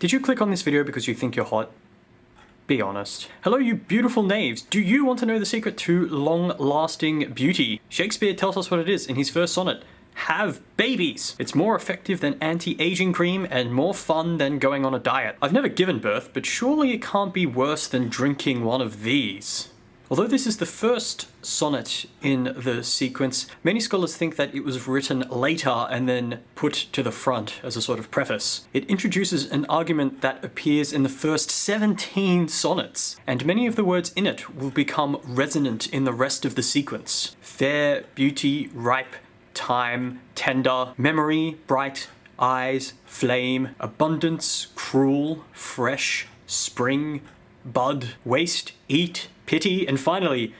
Did you click on this video because you think you're hot? Be honest. Hello, you beautiful knaves. Do you want to know the secret to long-lasting beauty? Shakespeare tells us what it is in his first sonnet. Have babies! It's more effective than anti-aging cream and more fun than going on a diet. I've never given birth, but surely it can't be worse than drinking one of these. Although this is the first sonnet in the sequence, many scholars think that it was written later and then put to the front as a sort of preface. It introduces an argument that appears in the first 17 sonnets, and many of the words in it will become resonant in the rest of the sequence. Fair, beauty, ripe, time, tender, memory, bright, eyes, flame, abundance, cruel, fresh, spring, bud, waste, eat, pity, and finally,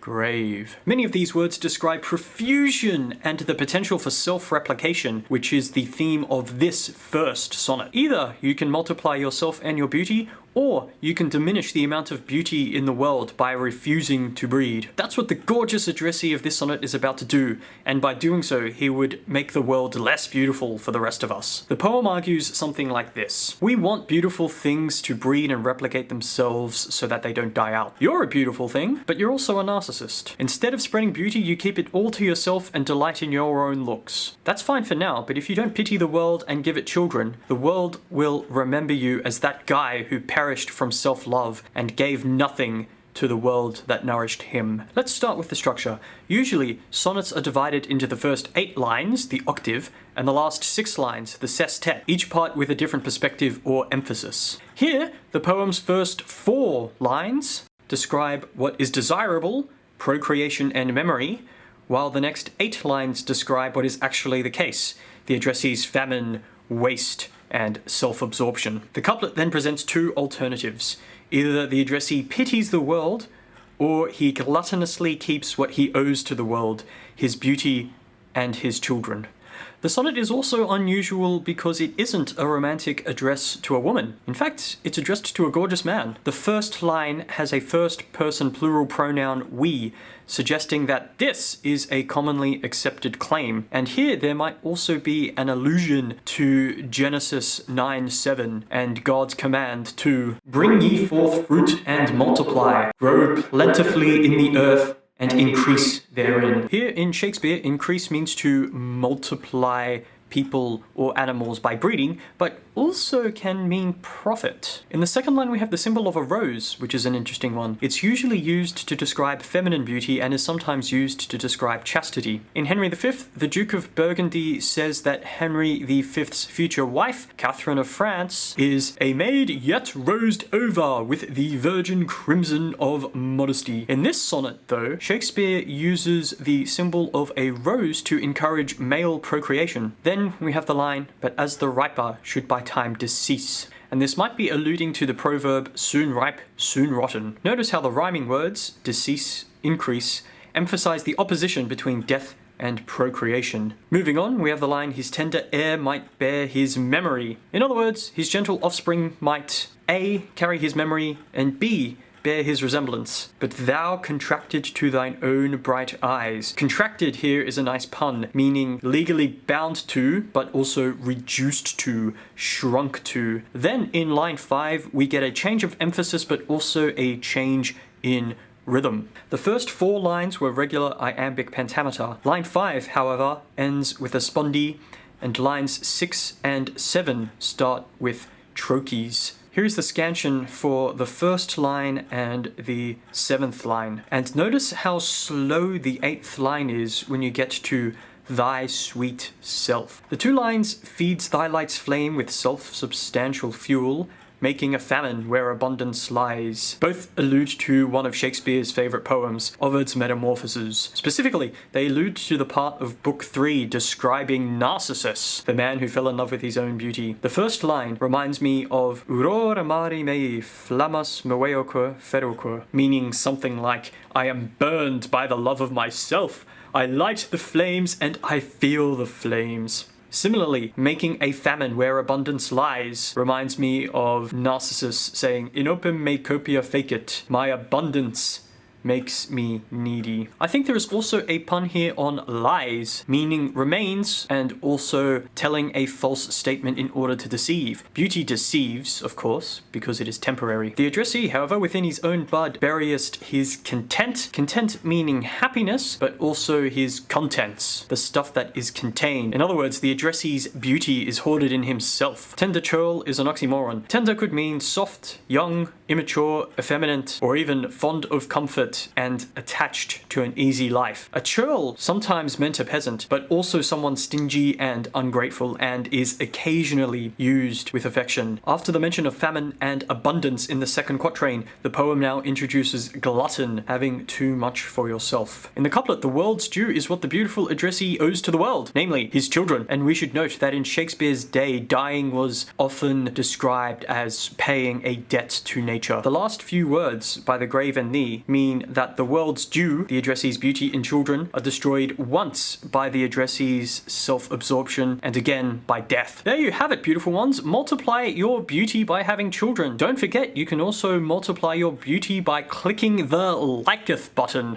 grave. Many of these words describe profusion and the potential for self-replication, which is the theme of this first sonnet. Either you can multiply yourself and your beauty, or you can diminish the amount of beauty in the world by refusing to breed. That's what the gorgeous addressee of this sonnet is about to do, and by doing so, he would make the world less beautiful for the rest of us. The poem argues something like this. We want beautiful things to breed and replicate themselves so that they don't die out. You're a beautiful thing, but you're also a narcissist. Instead of spreading beauty, you keep it all to yourself and delight in your own looks. That's fine for now, but if you don't pity the world and give it children, the world will remember you as that guy who perished from self-love and gave nothing to the world that nourished him. Let's start with the structure. Usually, sonnets are divided into the first 8 lines, the octave, and the last 6 lines, the sestet, each part with a different perspective or emphasis. Here, the poem's first 4 lines describe what is desirable, procreation and memory, while the next 8 lines describe what is actually the case, the addressee's famine, waste, and self-absorption. The couplet then presents 2 alternatives. Either the addressee pities the world, or he gluttonously keeps what he owes to the world, his beauty and his children. The sonnet is also unusual because it isn't a romantic address to a woman. In fact, it's addressed to a gorgeous man. The first line has a first-person plural pronoun we, suggesting that this is a commonly accepted claim. And here there might also be an allusion to Genesis 9:7 and God's command to bring ye forth fruit and multiply, grow plentifully in the earth, and increase therein. Here in Shakespeare, increase means to multiply people or animals by breeding, but also can mean profit. In the second line we have the symbol of a rose, which is an interesting one. It's usually used to describe feminine beauty and is sometimes used to describe chastity. In Henry V, the Duke of Burgundy says that Henry V's future wife, Catherine of France, is a maid yet rosed over with the virgin crimson of modesty. In this sonnet, though, Shakespeare uses the symbol of a rose to encourage male procreation. Then we have the line, but as the riper should by time decease. And this might be alluding to the proverb, soon ripe, soon rotten. Notice how the rhyming words, decease, increase, emphasize the opposition between death and procreation. Moving on, we have the line, his tender heir might bear his memory. In other words, his gentle offspring might A, carry his memory, and B, bear his resemblance. But thou contracted to thine own bright eyes. Contracted here is a nice pun, meaning legally bound to, but also reduced to, shrunk to. Then in line 5, we get a change of emphasis, but also a change in rhythm. The first 4 lines were regular iambic pentameter. Line 5, however, ends with a spondee, and lines 6 and 7 start with trochees. Here's the scansion for the first line and the 7th line. And notice how slow the 8th line is when you get to thy sweet self. The 2 lines, feeds thy light's flame with self-substantial fuel, making a famine where abundance lies. Both allude to one of Shakespeare's favourite poems, Ovid's Metamorphoses. Specifically, they allude to the part of Book 3 describing Narcissus, the man who fell in love with his own beauty. The first line reminds me of Uror amari mei flammas moveoque feroque, meaning something like, I am burned by the love of myself. I light the flames and I feel the flames. Similarly, making a famine where abundance lies reminds me of Narcissus saying, In opem me copia fecit, my abundance makes me needy. I think there is also a pun here on lies, meaning remains, and also telling a false statement in order to deceive. Beauty deceives, of course, because it is temporary. The addressee, however, within his own bud buryest his content. Content meaning happiness, but also his contents, the stuff that is contained. In other words, the addressee's beauty is hoarded in himself. Tender churl is an oxymoron. Tender could mean soft, young, immature, effeminate, or even fond of comfort and attached to an easy life. A churl sometimes meant a peasant, but also someone stingy and ungrateful, and is occasionally used with affection. After the mention of famine and abundance in the second quatrain, the poem now introduces glutton, having too much for yourself. In the couplet, the world's due is what the beautiful addressee owes to the world, namely his children. And we should note that in Shakespeare's day, dying was often described as paying a debt to nature. The last few words, by the grave and thee, mean that the world's due, the addressee's beauty and children, are destroyed once by the addressee's self-absorption and again by death. There you have it, beautiful ones. Multiply your beauty by having children. Don't forget, you can also multiply your beauty by clicking the liketh button.